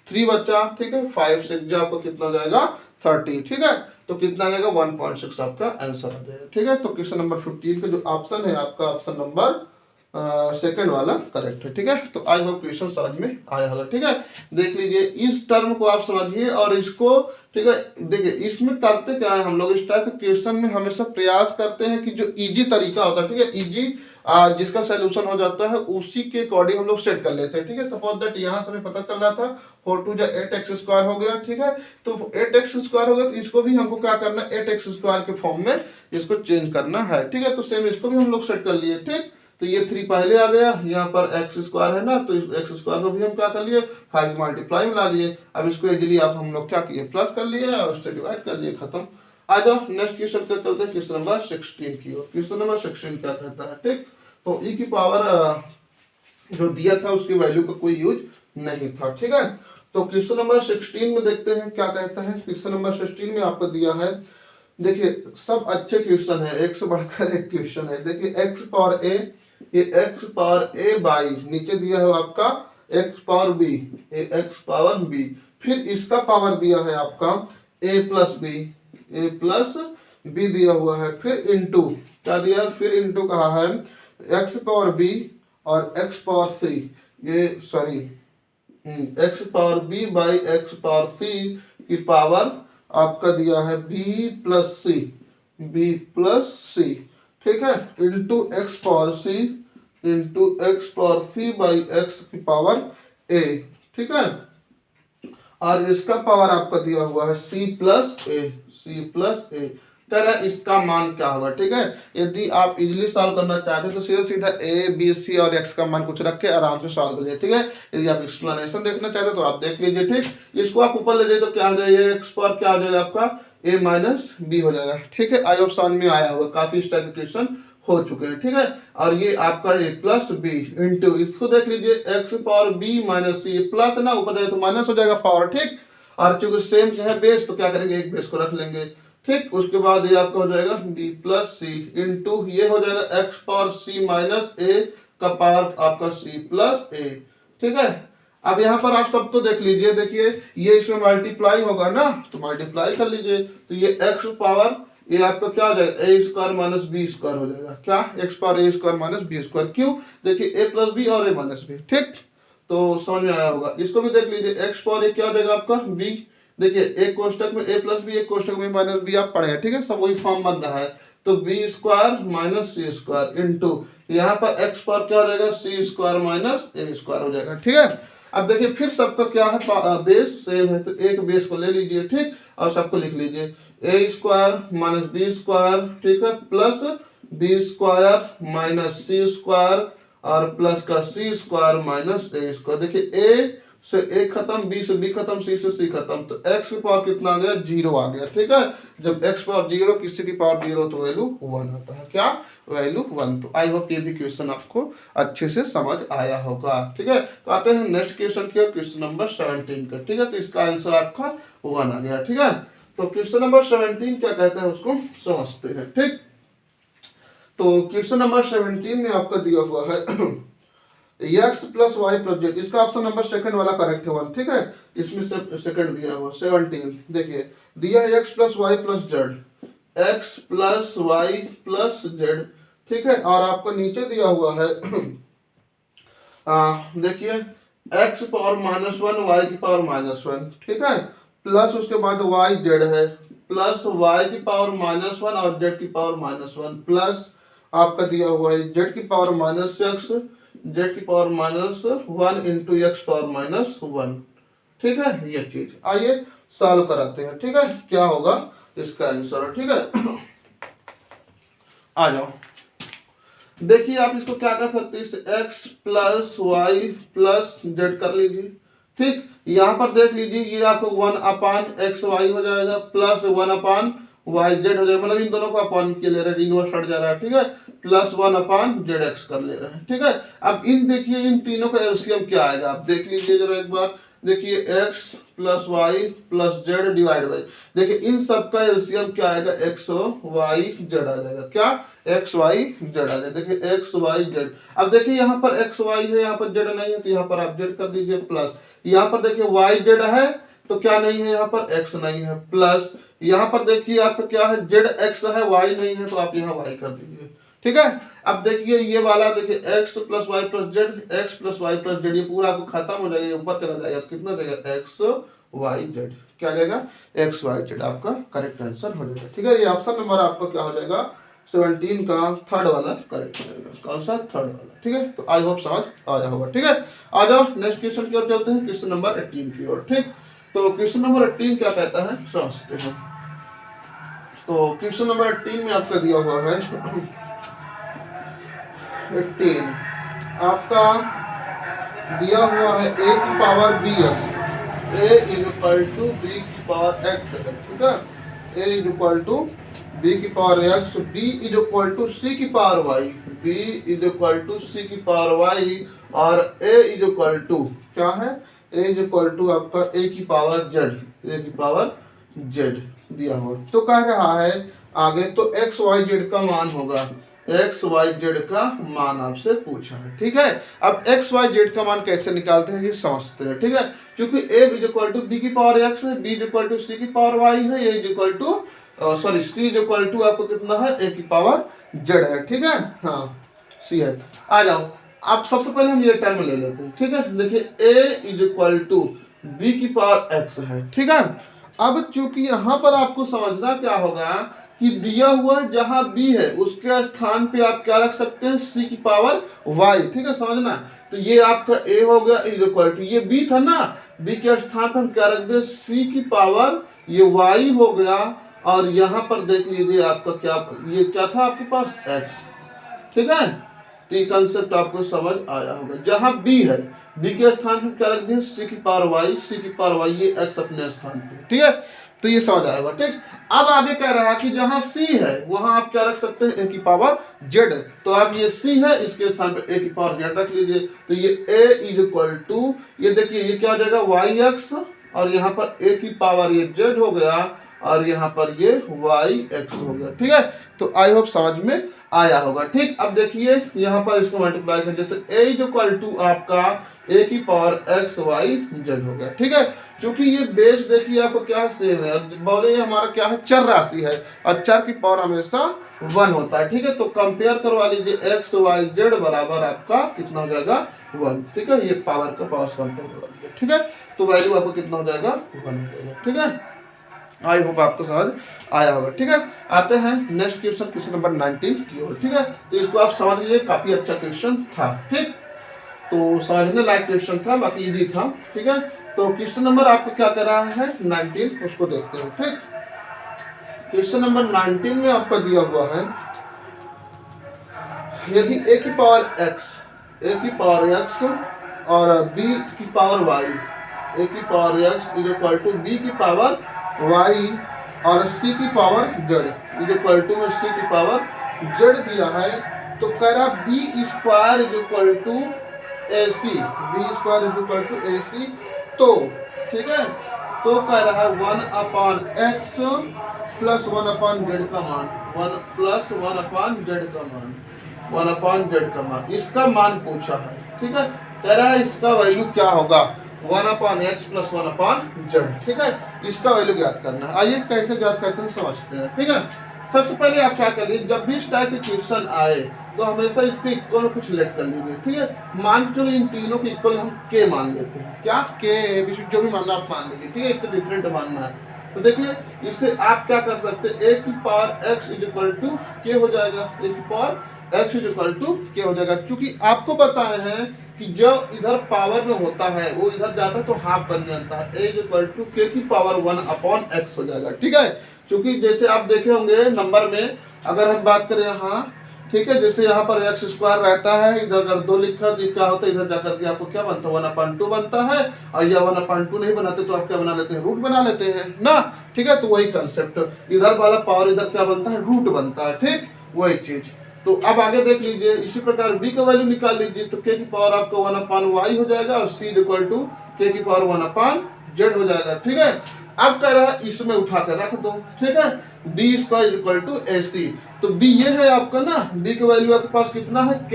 3 बचा, ठीक है। 5 से जो आपको कितना हो जाएगा 30, ठीक है। तो कितना आ जाएगा 1.6 आपका आंसर आ जाएगा, ठीक है। तो क्वेश्चन नंबर 15 का जो ऑप्शन है आपका ऑप्शन नंबर सेकंड वाला करेक्ट है, ठीक है। तो आई होप क्वेश्चन समझ में आया होगा, ठीक है। देख लीजिए इस टर्म को आप समझिए और इसको, ठीक है। देखिए इसमें करते क्या है, हम लोग इस टाइप के क्वेश्चन में हमेशा प्रयास करते हैं कि जो इजी तरीका होता है, ठीक है, इजी जिसका सोल्यूशन हो जाता है उसी के अकॉर्डिंग हम लोग सेट कर लेते हैं, ठीक है। सपोज दैट यहाँ से हमें पता चल रहा था 4 2 8x स्क्वायर हो गया, ठीक है। तो 8x स्क्वायर हो गया, तो इसको भी हमको क्या करना है 8x स्क्वायर के फॉर्म में इसको चेंज करना है, ठीक है। तो सेम इसको भी हम लोग सेट कर लिए, ठीक। तो ये 3 पहले आ गया, यहाँ पर x स्क्वायर है ना, तो इस x स्क्वायर को भी हम क्या कर लिए 5 मल्टीप्लाई में ला लिए। अब इसको इजीली आप हम लोग क्या किए प्लस कर लिए और उससे डिवाइड कर लिए, खत्म। आ जाओ नेक्स्ट क्वेश्चन पे चलते हैं, क्वेश्चन नंबर 16 की ओर। क्वेश्चन नंबर 16 क्या कहता है, ठीक। तो e की पावर जो दिया था उसकी वैल्यू का कोई यूज नहीं था, ठीक है। तो क्वेश्चन नंबर 16 में देखते हैं क्या कहता है। क्वेश्चन नंबर 16 में आपको दिया है, देखिए सब अच्छे क्वेश्चन है, एक से बढ़कर एक क्वेश्चन है। देखिए x पावर a, ये x पावर a बाई नीचे दिया है आपका x power b, x power b, फिर इसका पावर दिया है आपका a प्लस b दिया हुआ है, फिर इंटू क्या दिया है, फिर इंटू कहा है x पावर b और x पावर c, ये sorry x power b by x power c की पावर आपका दिया है b प्लस c, ठीक है, into x power c by x की पावर a, ठीक है। और इसका पावर आपका दिया हुआ है c प्लस सी प्लस ए। तरह इसका मान क्या होगा, ठीक है। यदि आप इजीली सॉल्व करना चाहते हैं तो सीधा सीधा ए बी सी और एक्स का मान कुछ रख के आराम से सॉल्व करिए, ठीक है। यदि आप एक्सप्लेनेशन देखना चाहते हो तो आप देख लीजिए, ठीक। इसको आप ऊपर ले जाइए तो क्या हो जाएगा, एक्स पर क्या हो जाएगा आपका ए माइनस बी हो जाएगा, ठीक है। आई होप समझ में आया होगा, काफी इस टाइप के क्वेश्चन हो चुके हैं, ठीक है। और ये आपका ए प्लस बी इंटू, इसको देख लीजिए एक्स पावर बी माइनस सी, प्लस है ना, ऊपर जाए तो माइनस हो जाएगा पावर, ठीक। और चूंकि सेम जो है बेस, तो क्या करेंगे, एक बेस को रख लेंगे, ठीक। उसके बाद ये आपका हो जाएगा बी प्लस सी इंटू, ये हो जाएगा एक्स पावर सी माइनस ए का पावर आपका सी प्लस ए, ठीक है। अब यहाँ पर आप सबको देख लीजिए, देखिए ये इसमें मल्टीप्लाई होगा ना, तो मल्टीप्लाई कर लीजिए, तो ये एक्स पावर ये आपका क्या हो जाएगा, ए स्क्वायर माइनस बी स्क्वायर हो जाएगा, क्या, एक्स पावर ए स्क्वायर माइनस बी स्क्वायर। क्यों, देखिए ए प्लस बी और ए माइनस बी, ठीक। तो समझ में आया होगा। इसको भी देख लीजिए, एक्स पावर ए क्या हो जाएगा आपका बी, देखिए एक कोष्टक में ए प्लस बी, एक कोष्टक में माइनस बी, आप पढ़े हैं, ठीक है, सब वही फॉर्म बन रहा है। तो बी स्क्वायर माइनस सी स्क्वायर इंटू, यहाँ पर एक्स पावर क्या हो जाएगा, सी स्क्वायर माइनस ए स्क्वायर हो जाएगा, ठीक है। अब देखिए फिर सबका क्या है, बेस सेम है, तो एक बेस को ले लीजिए, ठीक, और सबको लिख लीजिए ए स्क्वायर माइनस बी स्क्वायर, ठीक है, प्लस बी स्क्वायर माइनस सी स्क्वायर और प्लस का सी स्क्वायर माइनस ए स्क्वायर। देखिए ए से ए खत्म, बी से बी खत्म, सी से सी खत्म, तो एक्स की पावर कितना आ गया, 0 आ गया, ठीक है। जब एक्स पावर 0, किसी की पावर 0 तो वैल्यू 1 आता है, क्या, वैल्यू 1। तो आई होप ये भी क्वेश्चन आपको अच्छे से समझ आया होगा, ठीक है। तो आते हैं नेक्स्ट क्वेश्चन के, क्वेश्चन नंबर 17 का, ठीक है। तो इसका आंसर आपका 1 आ गया, ठीक है। तो क्वेश्चन नंबर 17 क्या कहते हैं उसको समझते हैं, ठीक। तो क्वेश्चन नंबर 17 में आपका दिया हुआ है x plus y plus z, इसका ऑप्शन नंबर सेकंड वाला करेक्ट है 1, ठीक है। इसमें सेकंड दिया हुआ 17, देखिए दिया है x plus y plus z, x plus y plus z, ठीक है। और आपको नीचे दिया हुआ है देखिए एक्स पावर -1 वाई की पावर -1, ठीक है, प्लस उसके बाद वाई जेड है, प्लस वाई की पावर -1 और जेड की पावर -1, प्लस आपका दिया हुआ है जेड की पावर -x, जेड की पावर -1 इंटू एक्स पावर -1, ठीक है। ये चीज आइए सॉल्व कराते हैं, ठीक है, क्या होगा इसका आंसर, ठीक है। आ जाओ, देखिए आप इसको क्या कर सकते हैं, इस x plus y plus z कर लीजिए, ठीक। यहाँ पर देख लीजिए ये आपको 1/x y हो जाएगा, प्लस 1/y z हो जाएगा, मतलब इन दोनों को अपॉन के ले रहे हैं, इनवर्स हट जा रहा है, ठीक है, प्लस 1/zx कर ले रहे हैं, ठीक है। अब इन देखिए इन तीनों का एलसीएम क्या आएगा, आप देख लीजिए जरा एक बार, देखिए x plus y plus z divide by, देखिए इन सब का एलसीएम क्या आएगा, एक्स वाई जेड आ जाएगा, क्या, एक्स वाई जेड आ जाएगा, देखिए एक्स वाई जेड। अब देखिए यहाँ पर एक्स वाई है, यहाँ पर जेड नहीं है, तो यहाँ पर आप जेड कर दीजिए, प्लस यहाँ पर देखिए वाई जेड है तो क्या नहीं है, यहाँ पर एक्स नहीं है, प्लस यहाँ पर देखिए आपका क्या है, जेड एक्स है वाई नहीं है, तो आप यहाँ वाई कर दीजिए, ठीक है। अब देखिए ये वाला देखिए x plus y plus z, x plus y plus z, ये पूरा आपको खत्म हो जाएगा, ऊपर चला जाएगा, कितना जाएगा, एक्स वाई जेड, क्या जाएगा, एक्स वाई जेड आपका करेक्ट आंसर हो जाएगा, ठीक है। ये ऑप्शन नंबर आपका क्या हो जाएगा, 17 का थर्ड वाला करेक्ट हो जाएगा, कौन सा, थर्ड वाला, ठीक है। तो आई होप समझ आया होगा, ठीक है। आ जाओ नेक्स्ट क्वेश्चन की ओर चलते हैं, क्वेश्चन नंबर 18 की ओर, ठीक। तो क्वेश्चन नंबर 18 क्या कहता है समझते हैं। तो क्वेश्चन नंबर 18 में आपका दिया हुआ है 18 आपका दिया हुआ है a की power bx, a is equal to b की पावर x, ठीक है, a is equal to b की power x, b is equal to c की power y, b is equal to c की पावर y, और a is equal to क्या है, a is equal to आपका a की पावर z, a की power z दिया हुआ। तो कह रहा है आगे तो x y z का मान होगा, एक्स वाई जेड का मान आपसे पूछा है, ठीक है। अब एक्स वाई जेड का मान कैसे निकालते हैं ये समझते हैं, ठीक है। क्योंकि A is equal to B की पावर एक्स है, B is equal to C की पावर वाई है, A is equal to sorry C is equal to आपको कितना है, ए की पावर जेड है, ठीक है, हाँ सी है। आ जाओ आप सबसे पहले हम ये टर्म ले लेते हैं, ठीक है। देखिए ए इज इक्वल टू बी की पावर एक्स है, ठीक है। अब चूंकि यहाँ पर आपको समझना क्या होगा कि दिया हुआ जहां b है उसके स्थान पे आप क्या रख सकते हैं, c की पावर y, ठीक है, समझना। तो ये आपका a हो गया इज इक्वल टू, ये b था ना, b के स्थान पर हम क्या रख दे, c की पावर ये y हो गया, और यहाँ पर देख लीजिए आपका क्या, ये क्या था आपके पास x, ठीक है। तो ये कंसेप्ट आपको समझ आया होगा। जहां b है, b के स्थान पर क्या रख दिया, c की पावर y, c की पावर y, ये x अपने स्थान पे, ठीक है। तो ये समझ आएगा, ठीक। अब आगे कह रहा है कि जहां c है वहां आप क्या रख सकते हैं, a की पावर z। तो आप ये c है, इसके स्थान पे a की पावर z रख लीजिए। तो ये a इज इक्वल टू, ये देखिए ये क्या हो जाएगा yx, और यहाँ पर a की पावर ये z हो गया, और यहाँ पर ये yx हो गया, ठीक है। तो आई होप समझ में आया होगा, ठीक। अब देखिए यहाँ पर इसको मल्टीप्लाई कर दिया, तो a इज इक्वल टू आपका a की पावर x y z हो गया, ठीक है। क्योंकि ये बेस देखिए आपको क्या सेम है, बोले हमारा क्या है, चर राशि है, और चर की पावर हमेशा 1 होता है, ठीक है। तो कंपेयर करवा लीजिए x y z बराबर आपका कितना हो जाएगा 1, ठीक है। ये पावर का पावर कंपेयर करवा लीजिए, ठीक है। तो वैल्यू आपको कितना हो जाएगा 1 हो जाएगा, ठीक है। आई होप आपको समझ आया होगा, ठीक है। आते हैं नेक्स्ट क्वेश्चन, क्वेश्चन नंबर 19 की ओर, ठीक है। तो इसको आप समझ लीजिए, काफी अच्छा क्वेश्चन था, ठीक। तो समझने लायक क्वेश्चन था, बाकी इजी था, ठीक है। तो क्वेश्चन नंबर आपको क्या कर रहा है 19, उसको देखते हैं, ठीक। क्वेश्चन नंबर 19 में आपका दिया हुआ है, यदि a की पावर x और b की पावर y, a की power x is equal to b की पावर y और c की power z is equal to में c की पावर z दिया है, तो कह रहा b square is equal to ac, तो ठीक है। तो कह रहा है 1/x प्लस 1/z का मान, 1 प्लस 1/z का मान, 1/z का मान, इसका मान पूछा है, ठीक है। कह रहा है इसका वैल्यू क्या होगा, 1/x प्लस 1/z, ठीक है। इसका वैल्यू ज्ञात करना है। आइए कैसे ज्ञात करते हैं समझते हैं, ठीक है। सबसे पहले आप क्या करिए, जब भी इस टाइप के क्वेश्चन आए तो हमेशा इसके इक्वल कुछ लेट कर लीजिए, ठीक है। मान के इन तीनों के इक्वल हम के मान लेते हैं, क्या के, जो भी मानना आप मान लीजिए, ठीक है। इससे डिफरेंट मानना है, तो देखिए इससे आप क्या कर सकते हैं, a की power x is equal to k हो जाएगा, a की power x is equal to k हो जाएगा। क्योंकि आपको बताए हैं कि जब इधर पावर में होता है वो इधर जाता है तो हाफ बन जाता है, a इज इक्वल टू के की पावर 1/x हो जाएगा, ठीक है। क्योंकि जैसे आप देखे होंगे नंबर में, अगर हम बात करें यहाँ, ठीक है, जैसे यहाँ पर x स्क्वायर रहता है, इधर अगर 2 लिखा तो क्या होता है, इधर जाकर के आपको क्या बनता है 1/2 बनता है, और यह 1/2 नहीं बनाते तो आप क्या बना लेते हैं, रूट बना लेते हैं ना, ठीक है। तो वही कंसेप्ट, इधर वाला पावर इधर क्या बनता है, रूट बनता है, ठीक, वही चीज। तो अब आगे देख लीजिए, इसी प्रकार b का वैल्यू निकाल लीजिए, तो k की पावर आपका 1/y हो जाएगा, और c इक्वल टू k की पावर 1/z हो जाएगा, ठीक है। अब कह रहा है इसमें उठा कर रख दो, ठीक है, b square equal to ac, तो b ये है आपका ना, b का वैल्यू आपके पास कितना है k,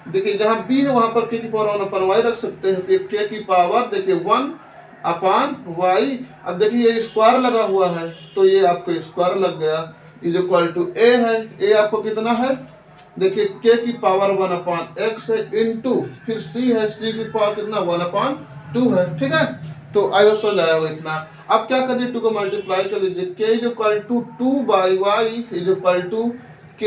देखिए जहां b है वहां पर k की पावर 1/y रख सकते हैं, तो k की पावर देखिए 1/y, अब देखिए ये स्क्वायर लगा हुआ है तो ये आपको स्क्वायर लग गया, इज इक्वल टू a है, a आपको कितना है, देखिए k की पावर 1/x है, इंटू फिर c है, c की पावर कितना 1/2 है, ठीक है। तो आई होप समझ आया होगा इतना। अब क्या करिए, 2 को मल्टीप्लाई कर लीजिए, k is equal to 2/y is equal to k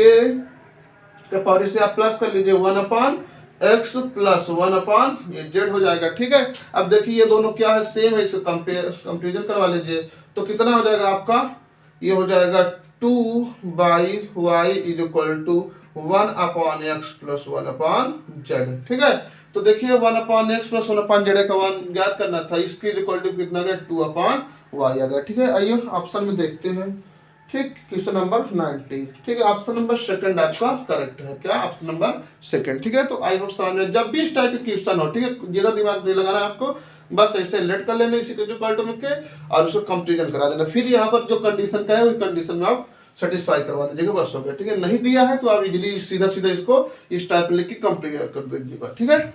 के पावर से आप प्लस कर लीजिए 1/x प्लस 1/z हो जाएगा, ठीक है। अब देखिए ये दोनों क्या है, सेम है, इसे कंपेरिजन करवा लीजिए, तो कितना हो जाएगा आपका, ये हो जाएगा 2/y is equal to 1/x plus 1/z, ठीक है। तो देखिए 1/x प्लस 1/z का मान ज्ञात करना था, इसके इक्वल टू कितना गया 2/y आ गया, ठीक है। आइए ऑप्शन में देखते हैं, ठीक, क्वेश्चन नंबर 19, ठीक है। ऑप्शन नंबर सेकंड आपका करेक्ट है, क्या, ऑप्शन नंबर सेकंड, ठीक है। तो आई होप समझ में, जब भी इस टाइप के क्वेश्चन हो, ठीक है, ज्यादा दिमाग नहीं लगाना है आपको, बस ऐसे लेट कर लेना इसी के जो पार्ट में के, और उसको कंपेरिजन करा देना, फिर यहाँ पर जो कंडीशन का है उस कंडीशन में आप सेटिस्फाई करवा दीजिएगा, बस हो गया, ठीक है। नहीं दिया है तो आप इजीली सीधा सीधा इसको इस टाइप में लिख के कंपेयर कर दीजिएगा, ठीक है।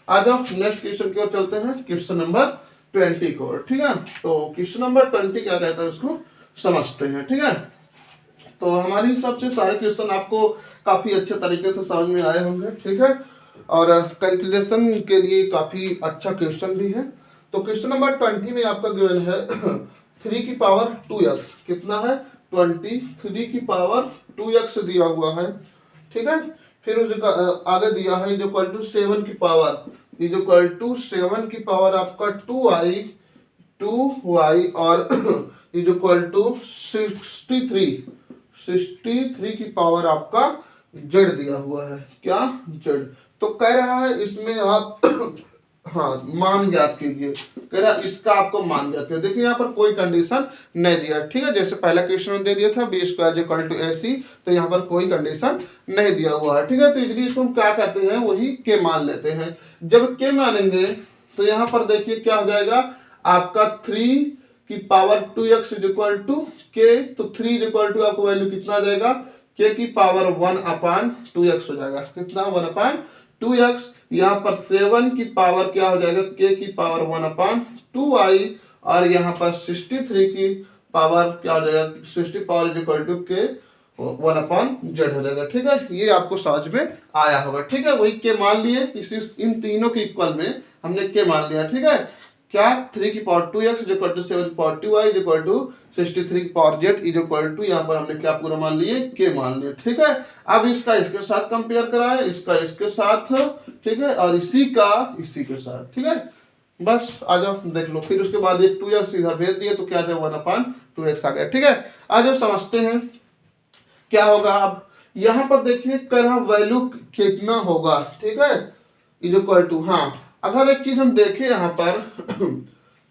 आ जाओ नेक्स्ट क्वेश्चन की ओर चलते हैं, क्वेश्चन नंबर 20 की ओर, ठीक है। तो क्वेश्चन नंबर 20 क्या कहता है उसको समझते हैं, ठीक है। तो हमारी हिसाब से सारे क्वेश्चन आपको काफी अच्छे तरीके से समझ में आए होंगे, ठीक है, और कैलकुलेशन के लिए काफी अच्छा क्वेश्चन भी है। तो क्वेश्चन नंबर 20 में आपका गिवन है 3 की पावर 2x, कितना है 20, 3 की पावर 2x दिया हुआ है, ठीक है। फिर उसका आगे दिया है जो इक्वल टू 7 की पावर, इज इक्वल टू 7 की पावर आपका 2y और इज इक्वल टू 63 की पावर आपका जेड दिया हुआ है, क्या जेड। तो कह रहा है इसमें आप हाँ मान ज्ञात कीजिए, कह रहा इसका आपको मान ज्ञात कीजिए। देखिए यहाँ पर कोई कंडीशन नहीं दिया, ठीक है, जैसे पहला क्वेश्चन में दे दिया था b square equal to AC, तो यहाँ पर कोई कंडीशन नहीं दिया हुआ है, ठीक है। तो इसलिए इसको हम क्या करते हैं, वही के मान लेते हैं। जब के मानेंगे तो यहाँ पर देखिए क्या हो जाएगा आपका 3 की power 2x is equal to के, तो 3 इज इक्वल टू आपको वैल्यू कितना आ जाएगा, के की पावर 1/2x हो जाएगा, कितना 1/2x। यहाँ पर 7 की पावर क्या हो जाएगा, के की पावर 1/2y, और यहाँ पर 63 की पावर क्या हो जाएगा, 60 पावर इज इक्वल टू के 1/z हो जाएगा, ठीक है। ये आपको समझ में आया होगा, ठीक है। वही के मान लिए, इन तीनों के इक्वल में हमने के मान लिया, ठीक है। क्या 3 की power 2x is equal to 7 की power 2y is equal to 63 की power z is equal to, यहाँ पर हमने क्या पूरा मान लिए, के मान लिए, ठीक है। अब इसका इसके साथ कंपेयर कराए, इसका इसके साथ, ठीक है, और इसी का इसी के साथ, ठीक है। बस आ जाओ देख लो, फिर उसके बाद एक 2x इधर भेज दिए तो क्या जाए 1/2x आ गया, ठीक है। आ जाओ समझते हैं क्या होगा। अब यहाँ पर देखिए कर वैल्यू कितना होगा, ठीक है, इज इक्वल टू, हाँ अगर एक चीज हम देखें यहाँ पर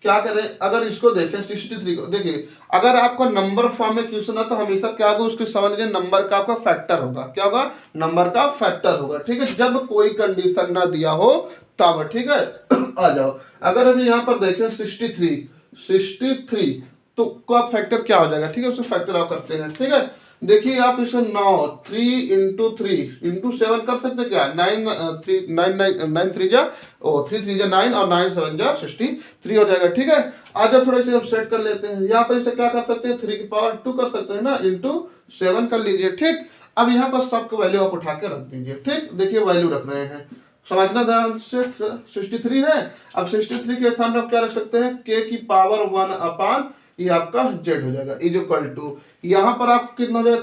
क्या करें, अगर इसको देखें 63 को, देखिए अगर आपका नंबर फॉर्म में क्वेश्चन है तो हमेशा क्या होगा, उसके समझ लीजिए नंबर का आपका फैक्टर होगा, क्या होगा, नंबर का फैक्टर होगा, ठीक है, जब कोई कंडीशन ना दिया हो तब, ठीक है। आ जाओ, अगर हम यहाँ पर देखें 63 तो का फैक्टर क्या हो जाएगा, ठीक है, उसको फैक्टर आप करते हैं, ठीक है। देखिए आप इसे 3 इंटू 7 कर सकते हैं क्या, 9 3 जा 9 और 9 7 जा 63 हो जाएगा, ठीक है। आज थोड़े से हम सेट कर लेते हैं, यहाँ पर इसे क्या कर सकते हैं, 3 की पावर 2 कर सकते हैं ना, इंटू 7 कर लीजिए, ठीक। अब यहाँ पर सबको वैल्यू आप उठा के रख दीजिए, ठीक। देखिए वैल्यू रख रहे हैं, समझना ध्यान से, 63 है। अब 63 के स्थान पर आप क्या रख सकते हैं, के की पावर 1/, ये आपका z हो जाएगा, इज इक्वल टू, यहाँ पर आप कितना हो जाएगा,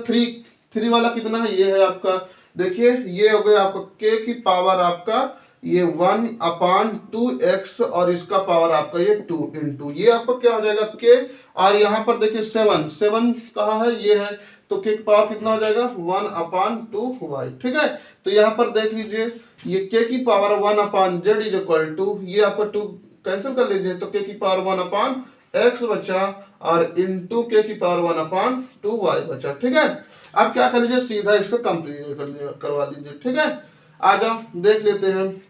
3 वाला कितना है, ये है आपका, देखिए ये हो गया आपका के की पावर आपका ये 1/2x, और इसका पावर आपका ये 2 इंटू, ये आपका क्या हो जाएगा के, और यहाँ पर देखिए 7 कहाँ है, ये है, तो के की पावर कितना हो जाएगा 1/2y, ठीक है। तो यहाँ पर देख लीजिए ये के की power 1/z is equal to, ये आपका 2 कैंसिल कर लीजिए, तो के की पावर 1/x बचा, और इंटू के की पावर 1/2y बचा, ठीक है। अब क्या कर लीजिए, सीधा इसको कंप्लीट करवा लीजिए, ठीक है। आ जाओ देख लेते हैं,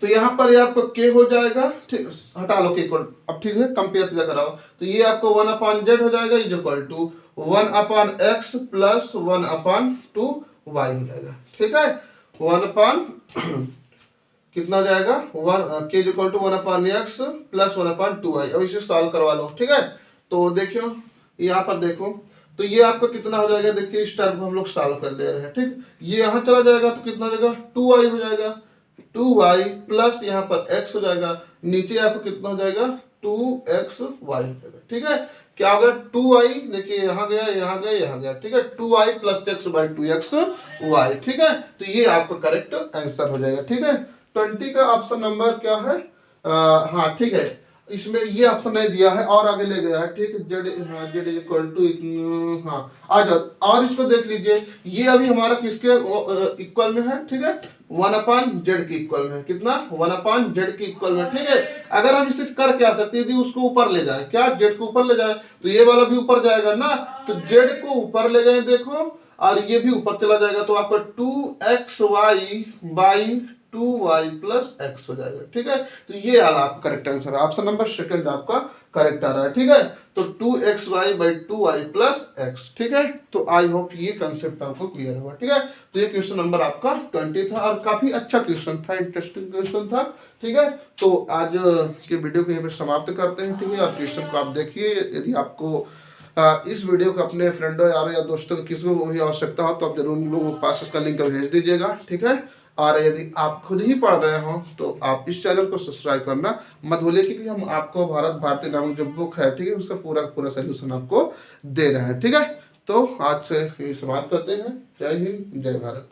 तो यहाँ पर ये आपको के हो जाएगा, ठीक, हटा लो के को, अब ठीक है कंपेयर कराओ, तो ये आपको 1/z हो जाएगा is equal to 1/x plus 1/2y हो जाएगा, ठीक है। 1 कितना हो जाएगा, 1 के equal to 1/x plus 1/2y। अब इसे सॉल्व करवा लो, ठीक है। तो देखियो यहाँ पर देखो, तो ये आपका कितना हो जाएगा, देखिए इस टर्म को हम लोग सॉल्व कर ले रहे हैं, ठीक। ये यहाँ चला जाएगा तो कितना हो जाएगा 2y हो जाएगा, 2y प्लस यहाँ पर x हो जाएगा, नीचे आपको कितना हो जाएगा 2xy हो जाएगा, ठीक है। क्या हो गया 2y, देखिए यहाँ गया यहाँ गया यहाँ गया, ठीक है, 2y प्लस x/2xy, ठीक है। तो ये आपका करेक्ट आंसर हो जाएगा, ठीक है। 20 का ऑप्शन नंबर क्या है, हाँ ठीक है, इसमें ये ऑप्शन नहीं दिया है और आगे ले गया है, ठीक है, जेड इज इक्वल टू, हाँ आ जाओ, और इसको देख लीजिए, ये अभी हमारा किसके इक्वल में है, ठीक है, 1/z के इक्वल में, कितना 1/z के इक्वल में, ठीक है। अगर हम इसे कर क्या सकते हैं, यदि उसको ऊपर ले जाए, क्या z को ऊपर ले जाए, तो ये वाला भी ऊपर जाएगा ना, तो z को ऊपर ले जाए देखो, और ये भी ऊपर चला जाएगा, तो आपका 2xy/2y प्लस x हो जाएगा, ठीक है। तो ये आपका करेक्ट आंसर है, ऑप्शन नंबर सेकंड आपका करेक्ट आ रहा है, ठीक है। तो 2xy/2y प्लस x, ठीक है। तो आई होप ये कंसेप्ट आपको क्लियर हुआ, ठीक है। तो ये क्वेश्चन नंबर आपका 20 था, और काफी अच्छा क्वेश्चन था, इंटरेस्टिंग क्वेश्चन था, ठीक है। तो आज के वीडियो को यहाँ पे समाप्त करते हैं, ठीक है। और क्वेश्चन को आप देखिए, यदि आपको इस वीडियो को अपने फ्रेंडों यारों या दोस्तों को किसी को भी आवश्यकता हो तो आप जरूर उन लोगों के पास इसका लिंक भेज दीजिएगा, ठीक है। और यदि आप खुद ही पढ़ रहे हो तो आप इस चैनल को सब्सक्राइब करना मत भूलिए, क्योंकि हम आपको भारत भारती नामक जो बुक है, ठीक है, उसका पूरा सोल्यूशन आपको दे रहे हैं, ठीक है। तो आज से ये समाप्त करते हैं। जय हिंद, जय भारत।